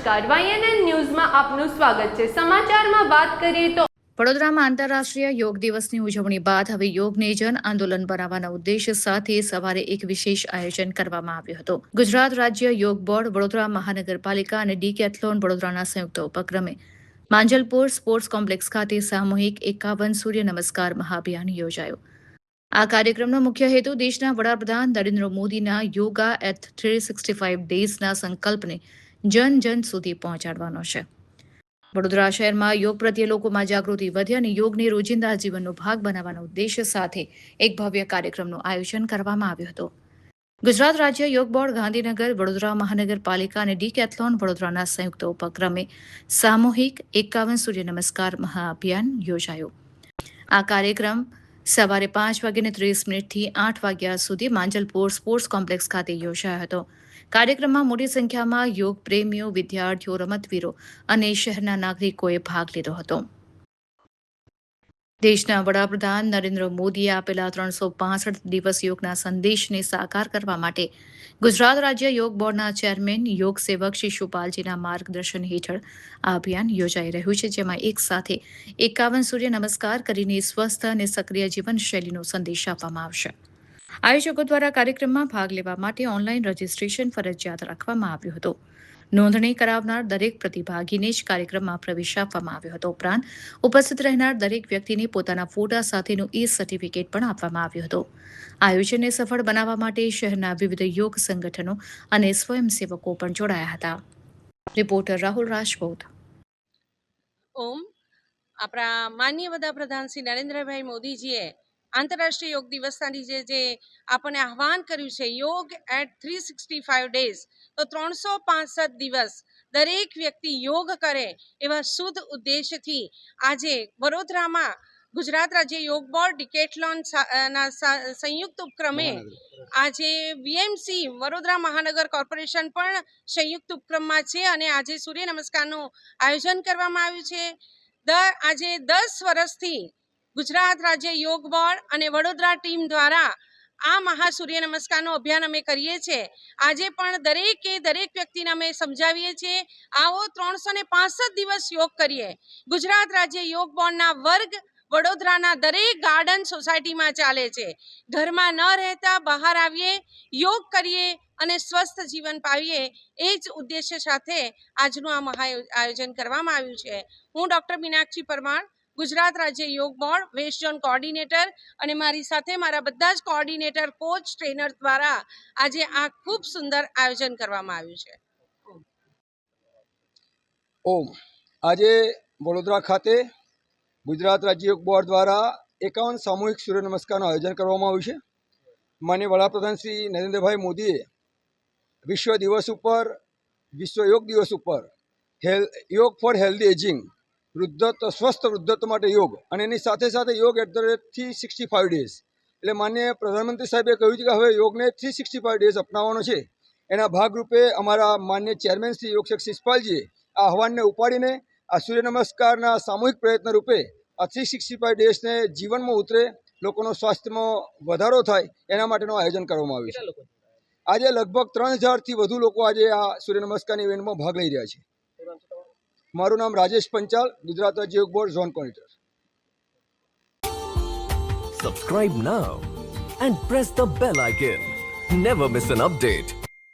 નમસ્કાર, YNN ન્યૂઝમાં આપનું સ્વાગત છે। સમાચારમાં વાત કરીએ તો વડોદરામાં આંતરરાષ્ટ્રીય યોગ દિવસની ઉજવણી બાદ હવે યોગને જન આંદોલન બનાવવાના ઉદ્દેશ્ય સાથે સવારે એક વિશેષ આયોજન કરવામાં આવ્યું હતું। ગુજરાત રાજ્ય યોગ બોર્ડ, વડોદરા મહાનગરપાલિકા અને ડીકેથલોન વડોદરાના સંયુક્ત ઉપક્રમે માંજલપુર સ્પોર્ટ્સ કોમ્પ્લેક્સ ખાતે સામૂહિક 51 સૂર્ય નમસ્કાર મહાઅભિયાન યોજાયું। આ કાર્યક્રમનો મુખ્ય હેતુ દેશના વડાપ્રધાન નરેન્દ્ર મોદીના યોગા એટ 365 ડેઝના સંકલ્પને જન જન સુધી પહોંચાડવાનો છે। વડોદરા શહેરમાં યોગ પ્રત્યે લોકોમાં જાગૃતિ વધે અને યોગને રોજિંદા જીવનનો ભાગ બનાવવાના ઉદ્દેશ્ય સાથે એક ભવ્ય કાર્યક્રમનું આયોજન કરવામાં આવ્યું હતું। ગુજરાત રાજ્ય યોગ બોર્ડ ગાંધીનગર, વડોદરા મહાનગરપાલિકા અને ડીકેથલોન વડોદરાના સંયુક્ત ઉપક્રમે સામૂહિક 51 સૂર્ય નમસ્કાર મહાઅભિયાન યોજાયું। આ કાર્યક્રમ સવારે 5:30 થી 8 વાગ્યા સુધી માંજલપુર સ્પોર્ટ્સ કોમ્પ્લેક્સ ખાતે યોજાયો હતો। કાર્યક્રમમાં મોટી સંખ્યામાં યોગ પ્રેમીઓ, વિદ્યાર્થીઓ, રમતવીરો અને શહેરના નાગરિકોએ ભાગ લીધો હતો। દેશના વડાપ્રધાન નરેન્દ્ર મોદીએ આપેલા 365 દિવસ યોગના સંદેશને સાકાર કરવા માટે ગુજરાત રાજ્ય યોગ બોર્ડના ચેરમેન યોગ સેવક શિશુપાલજીના માર્ગદર્શન હેઠળ આ અભિયાન યોજાઈ રહ્યું છે, જેમાં એક સાથે 51 સૂર્ય નમસ્કાર કરીને સ્વસ્થ અને સક્રિય જીવનશૈલીનો સંદેશ આપવામાં આવશે। આયોજકો દ્વારા કાર્યક્રમમાં ભાગ લેવા માટે ઓનલાઈન રજીસ્ટ્રેશન ફરજિયાત રાખવામાં આવ્યું હતું। નોંધણી કરાવનાર દરેક પ્રતિભાગીને જ કાર્યક્રમમાં પ્રવેશ આપવામાં આવ્યો હતો। ઉપરાંત ઉપસ્થિત રહેનાર દરેક વ્યક્તિને પોતાના ફોટા સાથેનું સર્ટિફિકેટ પણ આપવામાં આવ્યું હતું। આયોજનને સફળ બનાવવા માટે શહેરના વિવિધ યોગ સંગઠનો અને સ્વયંસેવકો પણ જોડાયા હતા। રિપોર્ટર રાહુલ રાજપૂત। ઓમ આપણા માનનીય વડાપ્રધાન શ્રી નરેન્દ્રભાઈ મોદીજીએ આંતરરાષ્ટ્રીય યોગ દિવસના દિવસે જે આપણને આહવાન કર્યું છે, યોગ એટ 365 ડેઝ, તો 365 દિવસ દરેક વ્યક્તિ યોગ કરે એવા શુદ્ધ ઉદ્દેશથી આજે વડોદરામાં ગુજરાત રાજ્ય યોગ બોર્ડ, ડીકેથલોન ના સંયુક્ત ઉપક્રમે આજે વીએમસી વડોદરા મહાનગર કોર્પોરેશન પણ સંયુક્ત ઉપક્રમમાં છે અને આજે સૂર્ય નમસ્કારનું આયોજન કરવામાં આવ્યું છે। આજે 10 વર્ષથી ગુજરાત રાજ્ય યોગ બોર્ડ અને વડોદરા ટીમ દ્વારા આ મહાસૂર્ય નમસ્કારનો અભિયાન અમે કરીએ છીએ। આજે પણ દરેક વ્યક્તિને અમે સમજાવીએ છીએ, આવો 365 દિવસ યોગ કરીએ। ગુજરાત રાજ્ય યોગ બોર્ડના વર્ગ વડોદરાના દરેક ગાર્ડન સોસાયટીમાં ચાલે છે। ઘરમાં ન રહેતા બહાર આવીએ, યોગ કરીએ અને સ્વસ્થ જીવન પાવીએ, એ જ ઉદ્દેશ્ય સાથે આજનું આ મહા આયોજન કરવામાં આવ્યું છે। હું ડૉક્ટર મીનાક્ષી પરમાર, ગુજરાત રાજ્ય યોગ બોર્ડ વેસ્ટ ઝોન કોઓર્ડિનેટર, અને મારી સાથે મારા બધા જ કોઓર્ડિનેટર, કોચ, ટ્રેનર દ્વારા આજે આ ખૂબ સુંદર આયોજન કરવામાં આવ્યું છે। ઓમ આજે વડોદરા ખાતે ગુજરાત રાજ્ય યોગ બોર્ડ દ્વારા 51 સામૂહિક સૂર્ય નમસ્કારનું આયોજન કરવામાં આવ્યું છે। માનનીય વડાપ્રધાન શ્રી નરેન્દ્રભાઈ મોદીએ વિશ્વ યોગ દિવસ ઉપર યોગ ફોર હેલ્ધી એજિંગ, સ્વસ્થ વૃદ્ધત્વ માટે યોગ, અને એની સાથે સાથે યોગ એટ 365 ડેઝ, એટલે માનનીય પ્રધાનમંત્રી સાહેબે કહ્યું છે કે હવે યોગને 365 ડેઝ અપનાવવાનો છે। એના ભાગરૂપે અમારા માનનીય ચેરમેન શ્રી યોગ સેવક શિશુપાલજીએ આ આહવાનને ઉપાડીને આ સૂર્ય નમસ્કારના સામૂહિક પ્રયત્ન રૂપે આ 365 ડેઝને જીવનમાં ઉતરે, લોકોનો સ્વાસ્થ્યમાં વધારો થાય, એના માટેનું આયોજન કરવામાં આવ્યું છે। આજે લગભગ 3000થી વધુ લોકો આજે આ સૂર્ય નમસ્કારની ઇવેન્ટમાં ભાગ લઈ રહ્યા છે। મારું નામ રાજેશ પંચાલ, ગુજરાત રાજ્ય યોગ board zone coordinator. Subscribe now and press the bell icon. Never miss an update.